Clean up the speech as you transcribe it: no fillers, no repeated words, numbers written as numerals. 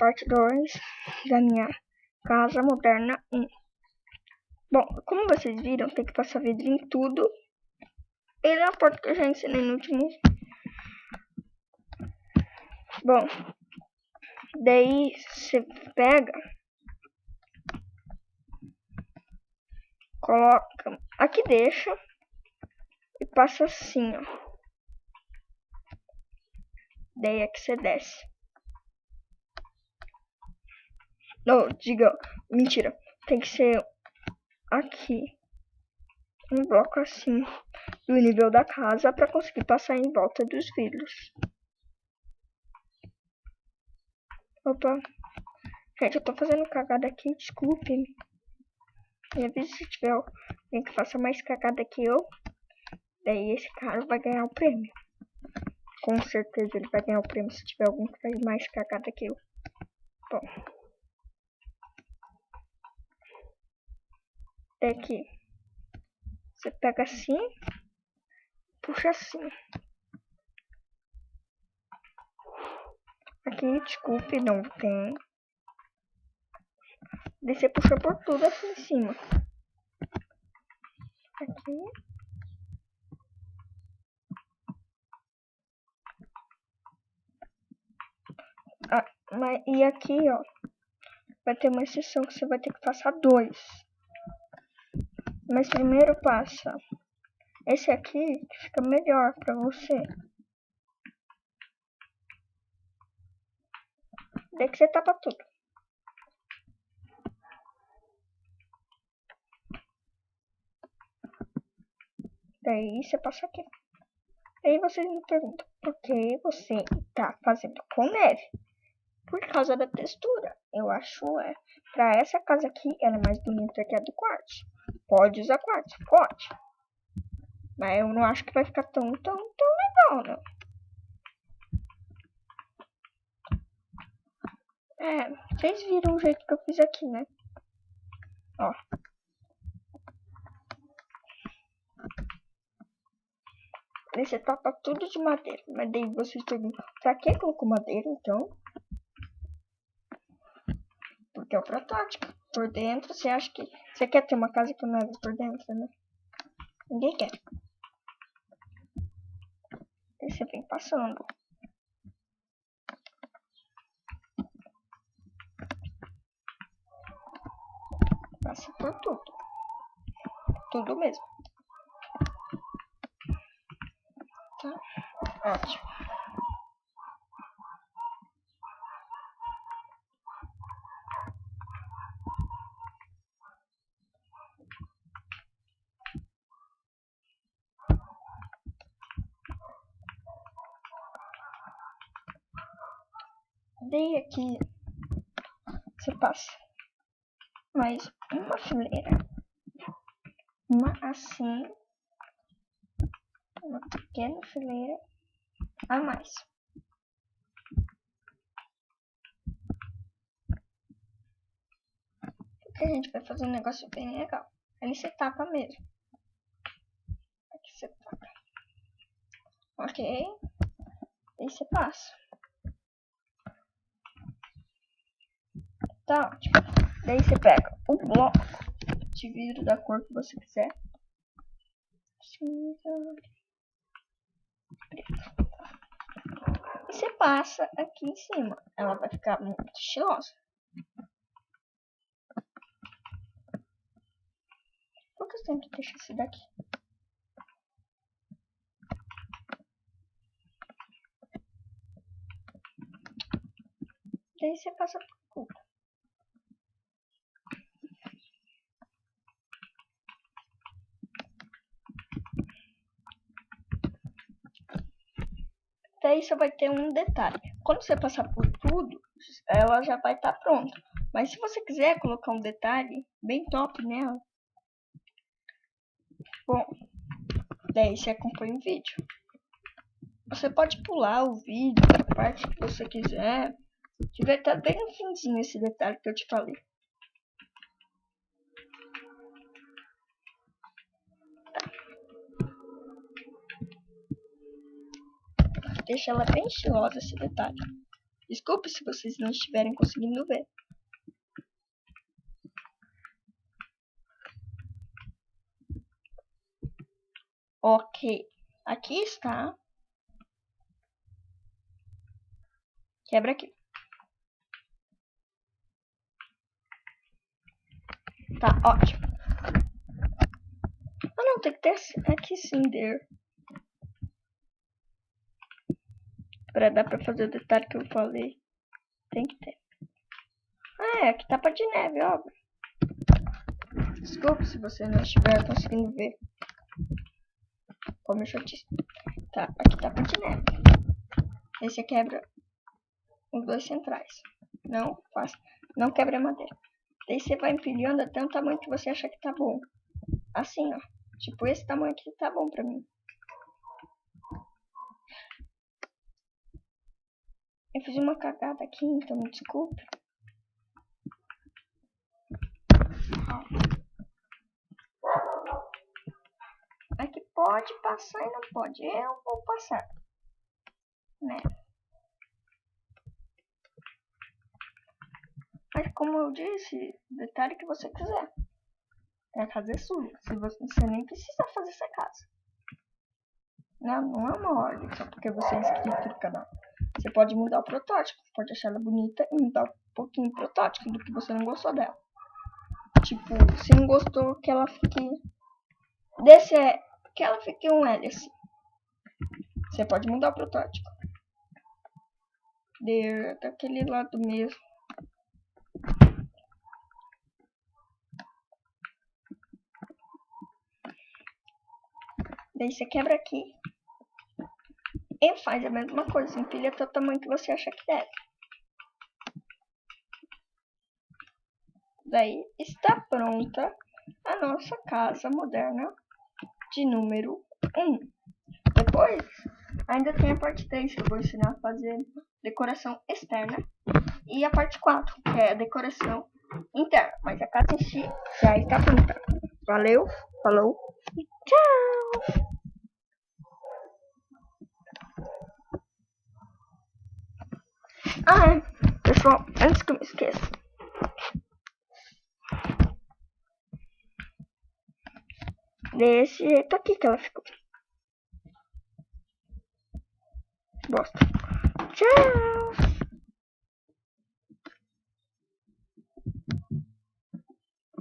parte 2 da minha casa moderna 1. Bom, como vocês viram, tem que passar vidro em tudo. E na porta que eu já ensinei no último. Bom, daí você pega, coloca, aqui deixa e passa assim, ó. Daí é que você desce. Não, diga, mentira. Tem que ser aqui. Um bloco assim do nível da casa para conseguir passar em volta dos vidros. Opa. Gente, eu tô fazendo cagada aqui, desculpe-me. E avise se tiver alguém que faça mais cagada que eu. Daí esse cara vai ganhar o prêmio. Com certeza ele vai ganhar o prêmio se tiver alguém que faz mais cagada que eu. Bom. Aqui. Você pega assim. Puxa assim. Aqui, desculpe, não tem. Daí você puxa por tudo assim em cima. Aqui. E aqui, ó. Vai ter uma exceção que você vai ter que passar 2. Mas primeiro passa esse aqui, que fica melhor pra você. Daí que você tapa tudo. Daí você passa aqui. Aí vocês me perguntam, por que você tá fazendo com neve? Por causa da textura. Eu acho, pra essa casa aqui, ela é mais bonita que a do quartzo. Pode usar quartzo? Pode. Mas eu não acho que vai ficar tão legal, não. Vocês viram o jeito que eu fiz aqui, né? Ó. Daí você tapa tudo de madeira. Mas daí vocês perguntam, pra que colocou madeira, então? Porque é o protótipo. Por dentro, você acha que... Você quer ter uma casa com neve por dentro, né? Ninguém quer. Daí você vem passando. Passa por tudo. Tudo mesmo. Tá? Ótimo. Daí aqui você passa mais uma fileira. Uma assim. Uma pequena fileira a mais. Porque a gente vai fazer um negócio bem legal. Ali você tapa mesmo. Aqui você tapa. Ok. Aí você passa. Tá ótimo. Daí você pega o bloco de vidro da cor que você quiser. Cinza. Preto. E você passa aqui em cima. Ela vai ficar muito estilosa. Por que eu sempre deixo esse daqui? Daí você passa por tudo. Daí só vai ter um detalhe. Quando você passar por tudo, ela já vai estar pronta. Mas se você quiser colocar um detalhe bem top nela, bom, daí você acompanha o vídeo. Você pode pular o vídeo da parte que você quiser, que vai estar bem no finzinho esse detalhe que eu te falei. Deixa ela bem estilosa esse detalhe. Desculpe se vocês não estiverem conseguindo ver. Ok, aqui está. Quebra aqui. Tá, ótimo. Ah, não, tem que ter aqui Cinder. Pra dar pra fazer o detalhe que eu falei. Tem que ter. Ah, aqui tá de neve, óbvio. Desculpe se você não estiver conseguindo ver. Como eu já disse. Tá, aqui tá de neve. Aí você quebra os dois centrais. Não faz. Não quebra a madeira. Daí você vai empilhando até o tamanho que você achar que tá bom. Assim, ó. Tipo, esse tamanho aqui tá bom pra mim. Eu fiz uma cagada aqui, então me desculpe. É que pode passar e não pode. Eu vou passar. Né? Mas como eu disse, detalhe que você quiser. A casa é sua. Você nem precisa fazer essa casa. Não é uma ordem só porque você é inscrito no canal. Você pode mudar o protótipo. Pode achar ela bonita e mudar um pouquinho o protótipo do que você não gostou dela. Tipo, se não gostou que ela fique... que ela fique um L assim. Você pode mudar o protótipo. Daquele lado mesmo. Daí você quebra aqui. E faz a mesma coisa. Empilha até o tamanho que você acha que deve. Daí está pronta a nossa casa moderna de número 1. Depois, ainda tem a parte 3 que eu vou ensinar a fazer decoração externa. E a parte 4, que é a decoração interna. Mas a casa em si já está pronta. Valeu, falou e tchau! Ah, pessoal, antes que eu me esqueça. Desse jeito aqui que ela ficou. Bosta. Tchau!